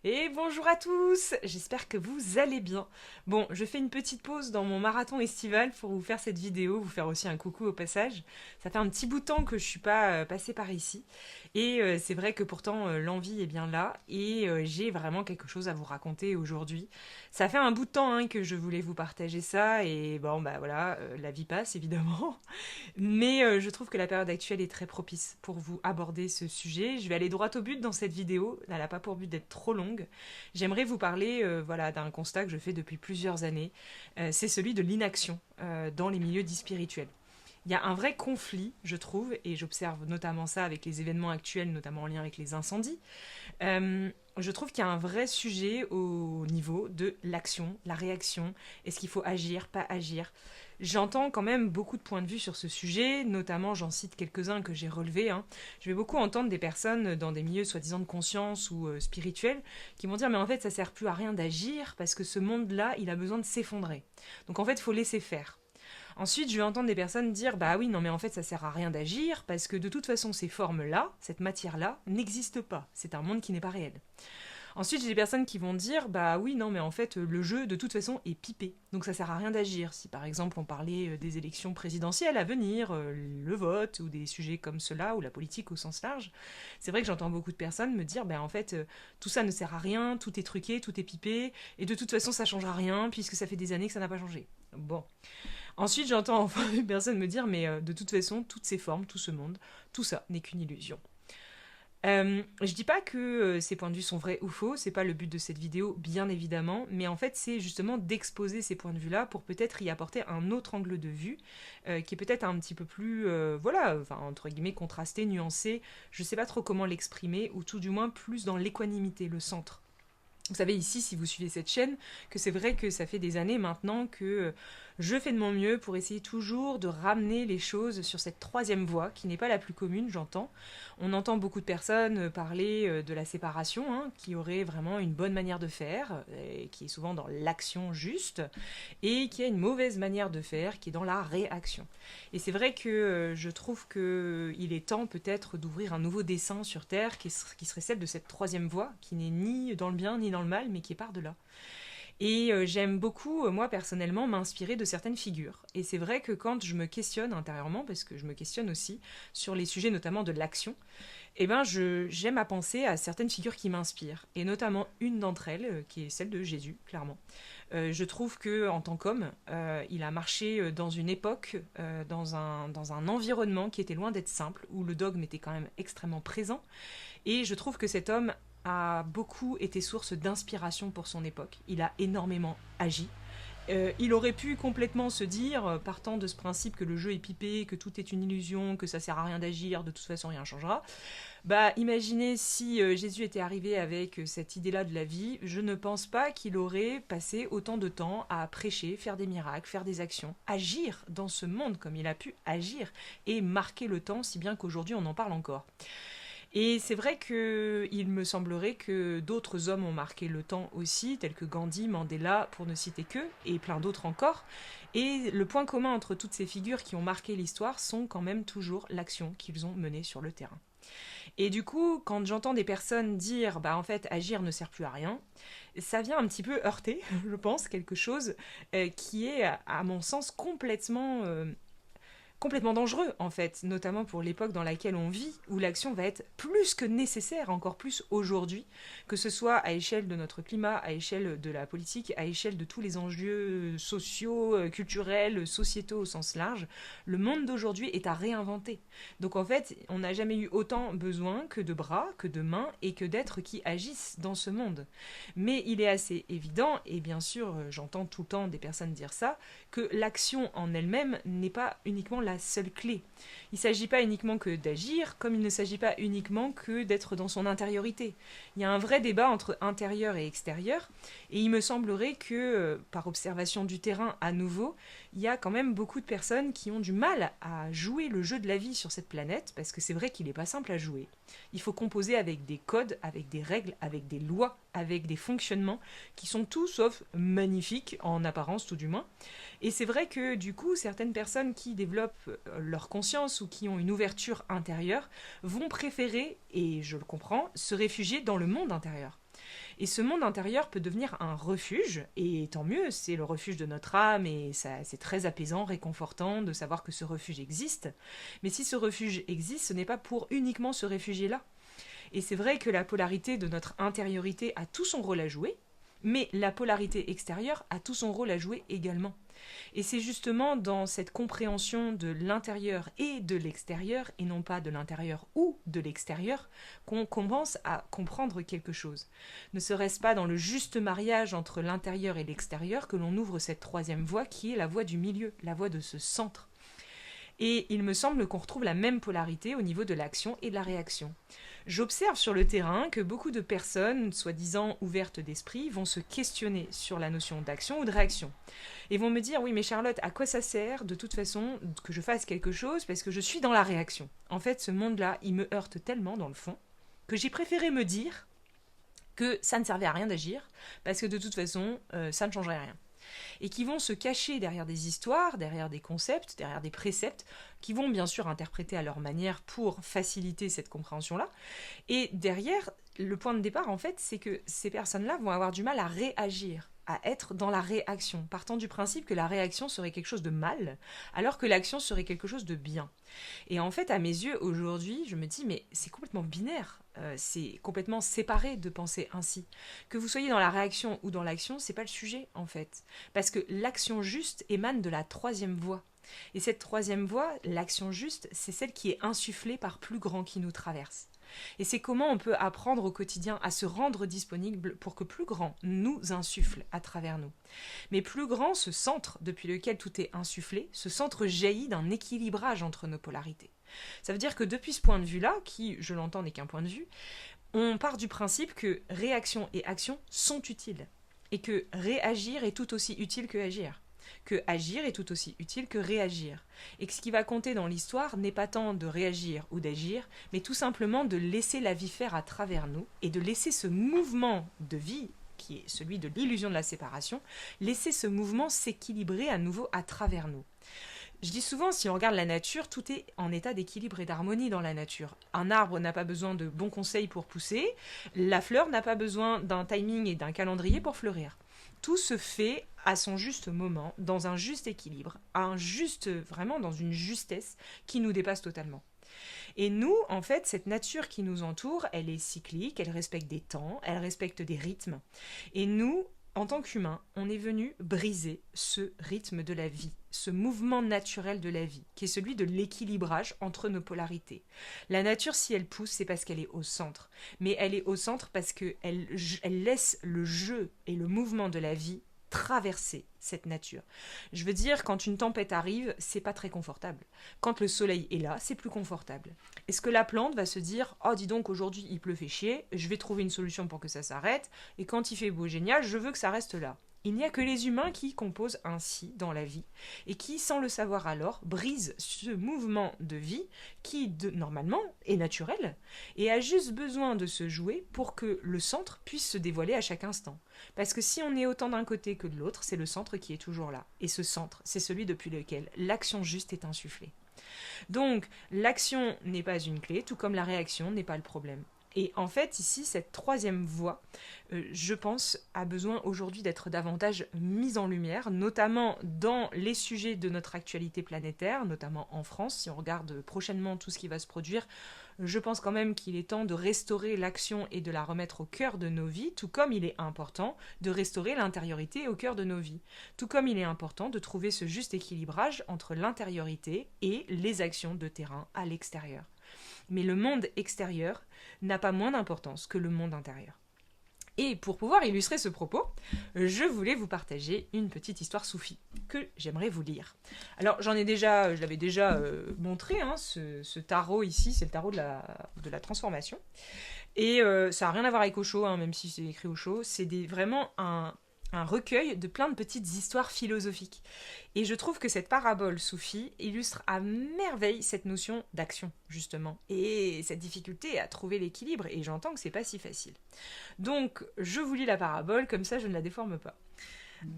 Et bonjour à tous, j'espère que vous allez bien. Bon, je fais une petite pause dans mon marathon estival pour vous faire cette vidéo, vous faire aussi un coucou au passage. Ça fait un petit bout de temps que je suis pas passée par ici. Et c'est vrai que pourtant l'envie est bien là et j'ai vraiment quelque chose à vous raconter aujourd'hui. Ça fait un bout de temps que je voulais vous partager ça et bon bah voilà, la vie passe évidemment. Mais je trouve que la période actuelle est très propice pour vous aborder ce sujet. Je vais aller droit au but dans cette vidéo. Elle n'a pas pour but d'être trop longue. J'aimerais vous parler voilà, d'un constat que je fais depuis plusieurs années. C'est celui de l'inaction dans les milieux dits spirituels. Il y a un vrai conflit, je trouve, et j'observe notamment ça avec les événements actuels, notamment en lien avec les incendies. Je trouve qu'il y a un vrai sujet au niveau de l'action, la réaction. Est-ce qu'il faut agir, pas agir? J'entends quand même beaucoup de points de vue sur ce sujet, notamment j'en cite quelques-uns que j'ai relevés. Je vais beaucoup entendre des personnes dans des milieux soi-disant de conscience ou spirituels qui vont dire mais en fait ça sert plus à rien d'agir parce que ce monde-là il a besoin de s'effondrer. Donc en fait il faut laisser faire. Ensuite, je vais entendre des personnes dire bah oui, non mais en fait ça sert à rien d'agir parce que de toute façon ces formes-là, cette matière-là, n'existent pas. C'est un monde qui n'est pas réel. Ensuite, j'ai des personnes qui vont dire bah oui, non mais en fait le jeu de toute façon est pipé. Donc ça sert à rien d'agir. Si par exemple on parlait des élections présidentielles à venir, le vote ou des sujets comme cela ou la politique au sens large, c'est vrai que j'entends beaucoup de personnes me dire bah en fait tout ça ne sert à rien, tout est truqué, tout est pipé et de toute façon ça changera rien puisque ça fait des années que ça n'a pas changé. Bon, ensuite, j'entends enfin une personne me dire, mais de toute façon, toutes ces formes, tout ce monde, tout ça n'est qu'une illusion. Je dis pas que ces points de vue sont vrais ou faux, c'est pas le but de cette vidéo, bien évidemment, mais en fait, c'est justement d'exposer ces points de vue-là pour peut-être y apporter un autre angle de vue, qui est peut-être un petit peu plus, voilà, enfin, entre guillemets, contrasté, nuancé, je sais pas trop comment l'exprimer, ou tout du moins plus dans l'équanimité, le centre. Vous savez ici, si vous suivez cette chaîne, que c'est vrai que ça fait des années maintenant que je fais de mon mieux pour essayer toujours de ramener les choses sur cette troisième voie, qui n'est pas la plus commune, j'entends. On entend beaucoup de personnes parler de la séparation, qui aurait vraiment une bonne manière de faire, et qui est souvent dans l'action juste, et qui a une mauvaise manière de faire, qui est dans la réaction. Et c'est vrai que je trouve qu'il est temps peut-être d'ouvrir un nouveau dessin sur Terre, qui serait celle de cette troisième voie, qui n'est ni dans le bien ni dans le mal, mais qui est par-delà. Et j'aime beaucoup, moi personnellement, m'inspirer de certaines figures. Et c'est vrai que quand je me questionne intérieurement, parce que je me questionne aussi sur les sujets notamment de l'action, eh ben j'aime à penser à certaines figures qui m'inspirent. Et notamment une d'entre elles, qui est celle de Jésus, clairement. Je trouve que en tant qu'homme, il a marché dans une époque, dans un environnement qui était loin d'être simple, où le dogme était quand même extrêmement présent. Et je trouve que cet homme a beaucoup été source d'inspiration pour son époque. Il a énormément agi. Il aurait pu complètement se dire, partant de ce principe que le jeu est pipé, que tout est une illusion, que ça sert à rien d'agir, de toute façon rien changera. Bah, imaginez si Jésus était arrivé avec cette idée-là de la vie, je ne pense pas qu'il aurait passé autant de temps à prêcher, faire des miracles, faire des actions, agir dans ce monde comme il a pu agir et marquer le temps, si bien qu'aujourd'hui on en parle encore. Et c'est vrai qu'il me semblerait que d'autres hommes ont marqué le temps aussi, tels que Gandhi, Mandela, pour ne citer que, et plein d'autres encore. Et le point commun entre toutes ces figures qui ont marqué l'histoire sont quand même toujours l'action qu'ils ont menée sur le terrain. Et du coup, quand j'entends des personnes dire bah en fait agir ne sert plus à rien, ça vient un petit peu heurter, je pense, quelque chose qui est à mon sens complètement dangereux en fait, notamment pour l'époque dans laquelle on vit, où l'action va être plus que nécessaire, encore plus aujourd'hui, que ce soit à échelle de notre climat, à échelle de la politique, à échelle de tous les enjeux sociaux, culturels, sociétaux au sens large. Le monde d'aujourd'hui est à réinventer. Donc en fait, on n'a jamais eu autant besoin que de bras, que de mains et que d'êtres qui agissent dans ce monde. Mais il est assez évident, et bien sûr j'entends tout le temps des personnes dire ça, que l'action en elle-même n'est pas uniquement la seule clé. Il ne s'agit pas uniquement que d'agir, comme il ne s'agit pas uniquement que d'être dans son intériorité. Il y a un vrai débat entre intérieur et extérieur, et il me semblerait que, par observation du terrain à nouveau, il y a quand même beaucoup de personnes qui ont du mal à jouer le jeu de la vie sur cette planète, parce que c'est vrai qu'il n'est pas simple à jouer. Il faut composer avec des codes, avec des règles, avec des lois, avec des fonctionnements qui sont tout sauf magnifiques, en apparence tout du moins. Et c'est vrai que du coup, certaines personnes qui développent leur conscience ou qui ont une ouverture intérieure vont préférer, et je le comprends, se réfugier dans le monde intérieur. Et ce monde intérieur peut devenir un refuge, et tant mieux, c'est le refuge de notre âme, et ça, c'est très apaisant, réconfortant de savoir que ce refuge existe. Mais si ce refuge existe, ce n'est pas pour uniquement se réfugier là. Et c'est vrai que la polarité de notre intériorité a tout son rôle à jouer, mais la polarité extérieure a tout son rôle à jouer également. Et c'est justement dans cette compréhension de l'intérieur et de l'extérieur, et non pas de l'intérieur ou de l'extérieur, qu'on commence à comprendre quelque chose. Ne serait-ce pas dans le juste mariage entre l'intérieur et l'extérieur que l'on ouvre cette troisième voie qui est la voie du milieu, la voie de ce centre. Et il me semble qu'on retrouve la même polarité au niveau de l'action et de la réaction. J'observe sur le terrain que beaucoup de personnes, soi-disant ouvertes d'esprit, vont se questionner sur la notion d'action ou de réaction. Et vont me dire, oui mais Charlotte, à quoi ça sert de toute façon que je fasse quelque chose parce que je suis dans la réaction. En fait, ce monde-là, il me heurte tellement dans le fond que j'ai préféré me dire que ça ne servait à rien d'agir parce que de toute façon, ça ne changerait rien. Et qui vont se cacher derrière des histoires, derrière des concepts, derrière des préceptes, qui vont bien sûr interpréter à leur manière pour faciliter cette compréhension-là. Et derrière, le point de départ, en fait, c'est que ces personnes-là vont avoir du mal à réagir, à être dans la réaction, partant du principe que la réaction serait quelque chose de mal, alors que l'action serait quelque chose de bien. Et en fait, à mes yeux, aujourd'hui, je me dis, mais c'est complètement binaire. C'est complètement séparé de penser ainsi. Que vous soyez dans la réaction ou dans l'action, c'est pas le sujet en fait. Parce que l'action juste émane de la troisième voie. Et cette troisième voie, l'action juste, c'est celle qui est insufflée par plus grand qui nous traverse. Et c'est comment on peut apprendre au quotidien à se rendre disponible pour que plus grand nous insuffle à travers nous. Mais plus grand, ce centre depuis lequel tout est insufflé, ce centre jaillit d'un équilibrage entre nos polarités. Ça veut dire que depuis ce point de vue-là, qui, je l'entends, n'est qu'un point de vue, on part du principe que réaction et action sont utiles. Et que réagir est tout aussi utile que agir. Que agir est tout aussi utile que réagir. Et que ce qui va compter dans l'histoire n'est pas tant de réagir ou d'agir, mais tout simplement de laisser la vie faire à travers nous et de laisser ce mouvement de vie, qui est celui de l'illusion de la séparation, laisser ce mouvement s'équilibrer à nouveau à travers nous. Je dis souvent, si on regarde la nature, tout est en état d'équilibre et d'harmonie dans la nature. Un arbre n'a pas besoin de bons conseils pour pousser, la fleur n'a pas besoin d'un timing et d'un calendrier pour fleurir. Tout se fait à son juste moment, dans un juste équilibre, vraiment dans une justesse qui nous dépasse totalement. Et nous, en fait, cette nature qui nous entoure, elle est cyclique, elle respecte des temps, elle respecte des rythmes. Et nous, en tant qu'humains, on est venu briser ce rythme de la vie, ce mouvement naturel de la vie, qui est celui de l'équilibrage entre nos polarités. La nature, si elle pousse, c'est parce qu'elle est au centre. Mais elle est au centre parce qu'elle laisse le jeu et le mouvement de la vie traverser cette nature. Je veux dire, quand une tempête arrive, c'est pas très confortable. Quand le soleil est là, c'est plus confortable. Est-ce que la plante va se dire « Oh, dis donc, aujourd'hui, il pleut fait chier, je vais trouver une solution pour que ça s'arrête, et quand il fait beau, génial, je veux que ça reste là ». Il n'y a que les humains qui composent ainsi dans la vie, et qui, sans le savoir alors, brisent ce mouvement de vie qui, normalement, est naturel, et a juste besoin de se jouer pour que le centre puisse se dévoiler à chaque instant. Parce que si on est autant d'un côté que de l'autre, c'est le centre qui est toujours là. Et ce centre, c'est celui depuis lequel l'action juste est insufflée. Donc, l'action n'est pas une clé, tout comme la réaction n'est pas le problème. Et en fait, ici, cette troisième voie, je pense, a besoin aujourd'hui d'être davantage mise en lumière, notamment dans les sujets de notre actualité planétaire, notamment en France. Si on regarde prochainement tout ce qui va se produire, je pense quand même qu'il est temps de restaurer l'action et de la remettre au cœur de nos vies, tout comme il est important de restaurer l'intériorité au cœur de nos vies. Tout comme il est important de trouver ce juste équilibrage entre l'intériorité et les actions de terrain à l'extérieur. Mais le monde extérieur n'a pas moins d'importance que le monde intérieur. Et pour pouvoir illustrer ce propos, je voulais vous partager une petite histoire soufie que j'aimerais vous lire. Alors je l'avais déjà montré, hein, ce tarot ici, c'est le tarot de la transformation. Et ça n'a rien à voir avec Osho, hein, même si c'est écrit Osho, c'est vraiment un recueil de plein de petites histoires philosophiques. Et je trouve que cette parabole soufie illustre à merveille cette notion d'action, justement, et cette difficulté à trouver l'équilibre, et j'entends que c'est pas si facile. Donc, je vous lis la parabole, comme ça je ne la déforme pas.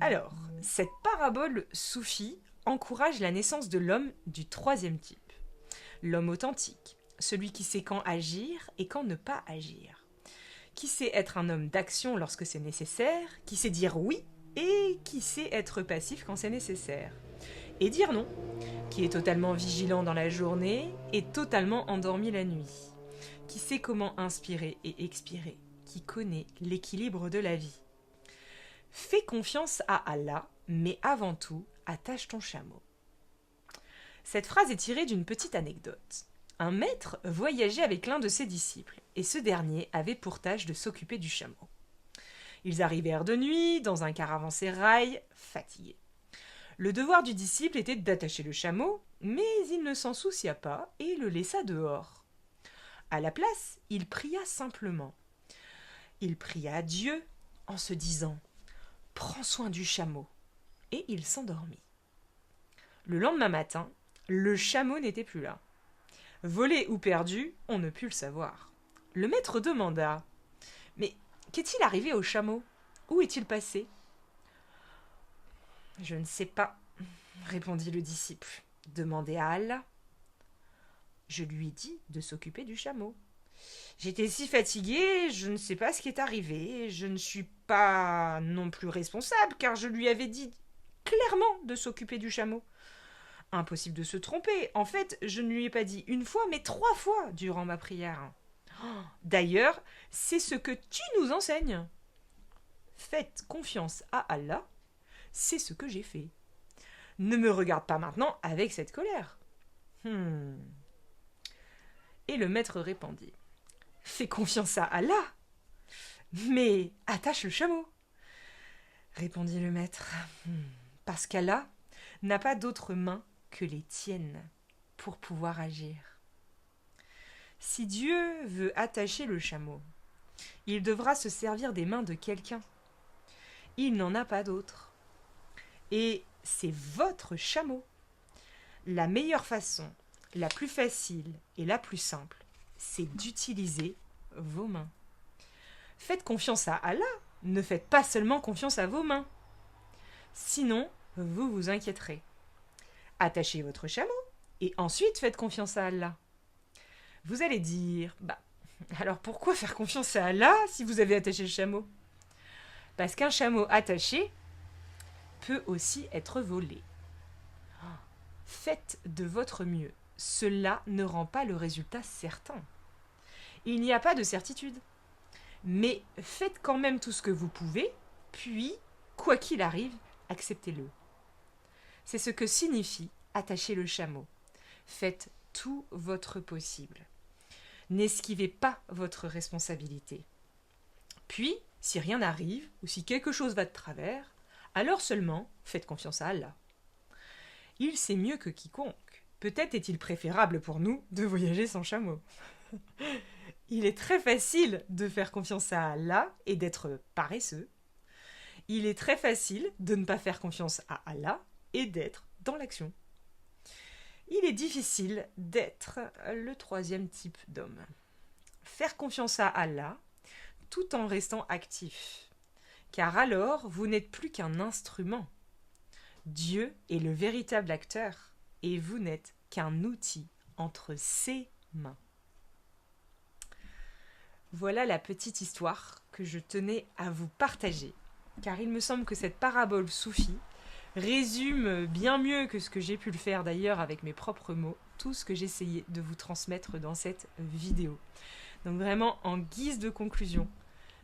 Alors, cette parabole soufie encourage la naissance de l'homme du troisième type. L'homme authentique, celui qui sait quand agir et quand ne pas agir. qui sait être un homme d'action lorsque c'est nécessaire, qui sait dire oui et qui sait être passif quand c'est nécessaire. Et dire non, qui est totalement vigilant dans la journée et totalement endormi la nuit, qui sait comment inspirer et expirer, qui connaît l'équilibre de la vie. Fais confiance à Allah, mais avant tout, attache ton chameau. Cette phrase est tirée d'une petite anecdote. Un maître voyageait avec l'un de ses disciples, et ce dernier avait pour tâche de s'occuper du chameau. Ils arrivèrent de nuit, dans un caravansérail, fatigués. Le devoir du disciple était d'attacher le chameau, mais il ne s'en soucia pas et le laissa dehors. À la place, il pria simplement. Il pria Dieu en se disant « Prends soin du chameau » et il s'endormit. Le lendemain matin, le chameau n'était plus là. Volé ou perdu, on ne put le savoir. Le maître demanda « Mais qu'est-il arrivé au chameau? Où est-il passé ?» « Je ne sais pas, » répondit le disciple. « Demandez à Allah. » Je lui ai dit de s'occuper du chameau. J'étais si fatiguée, je ne sais pas ce qui est arrivé. Je ne suis pas non plus responsable, car je lui avais dit clairement de s'occuper du chameau. Impossible de se tromper. En fait, je ne lui ai pas dit une fois, mais 3 fois durant ma prière. D'ailleurs, c'est ce que tu nous enseignes. Faites confiance à Allah. C'est ce que j'ai fait. Ne me regarde pas maintenant avec cette colère. Et le maître répondit. Fais confiance à Allah. Mais attache le chameau. Répondit le maître. Parce qu'Allah n'a pas d'autres mains que les tiennes pour pouvoir agir. Si Dieu veut attacher le chameau, il devra se servir des mains de quelqu'un. Il n'en a pas d'autre. Et c'est votre chameau. La meilleure façon, la plus facile et la plus simple, c'est d'utiliser vos mains. Faites confiance à Allah, ne faites pas seulement confiance à vos mains. Sinon, vous vous inquiéterez. Attachez votre chameau et ensuite faites confiance à Allah. Vous allez dire, alors pourquoi faire confiance à Allah si vous avez attaché le chameau? Parce qu'un chameau attaché peut aussi être volé. Faites de votre mieux. Cela ne rend pas le résultat certain. Il n'y a pas de certitude. Mais faites quand même tout ce que vous pouvez, puis, quoi qu'il arrive, acceptez-le. C'est ce que signifie attacher le chameau. Faites tout votre possible. N'esquivez pas votre responsabilité. Puis, si rien n'arrive, ou si quelque chose va de travers, alors seulement faites confiance à Allah. Il sait mieux que quiconque. Peut-être est-il préférable pour nous de voyager sans chameau. Il est très facile de faire confiance à Allah et d'être paresseux. Il est très facile de ne pas faire confiance à Allah et d'être dans l'action. Il est difficile d'être le 3e type d'homme. Faire confiance à Allah tout en restant actif. Car alors, vous n'êtes plus qu'un instrument. Dieu est le véritable acteur et vous n'êtes qu'un outil entre ses mains. Voilà la petite histoire que je tenais à vous partager, car il me semble que cette parabole soufie résume bien mieux que ce que j'ai pu le faire d'ailleurs avec mes propres mots, tout ce que j'essayais de vous transmettre dans cette vidéo. Donc vraiment, en guise de conclusion,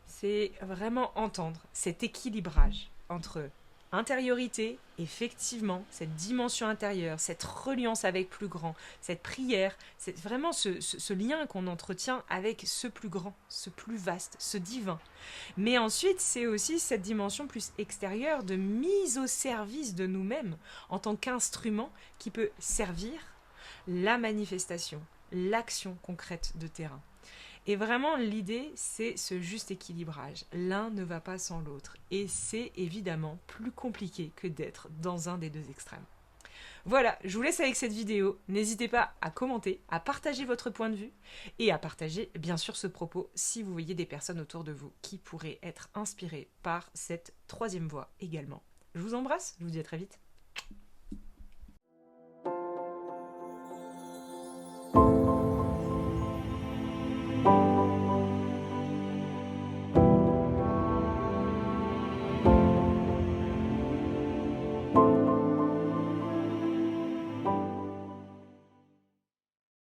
c'est vraiment entendre cet équilibrage entre intériorité, effectivement, cette dimension intérieure, cette reliance avec plus grand, cette prière, c'est vraiment ce lien qu'on entretient avec ce plus grand, ce plus vaste, ce divin. Mais ensuite, c'est aussi cette dimension plus extérieure de mise au service de nous-mêmes en tant qu'instrument qui peut servir la manifestation, l'action concrète de terrain. Et vraiment, l'idée, c'est ce juste équilibrage. L'un ne va pas sans l'autre. Et c'est évidemment plus compliqué que d'être dans un des deux extrêmes. Voilà, je vous laisse avec cette vidéo. N'hésitez pas à commenter, à partager votre point de vue et à partager bien sûr ce propos si vous voyez des personnes autour de vous qui pourraient être inspirées par cette 3e voie également. Je vous embrasse, je vous dis à très vite.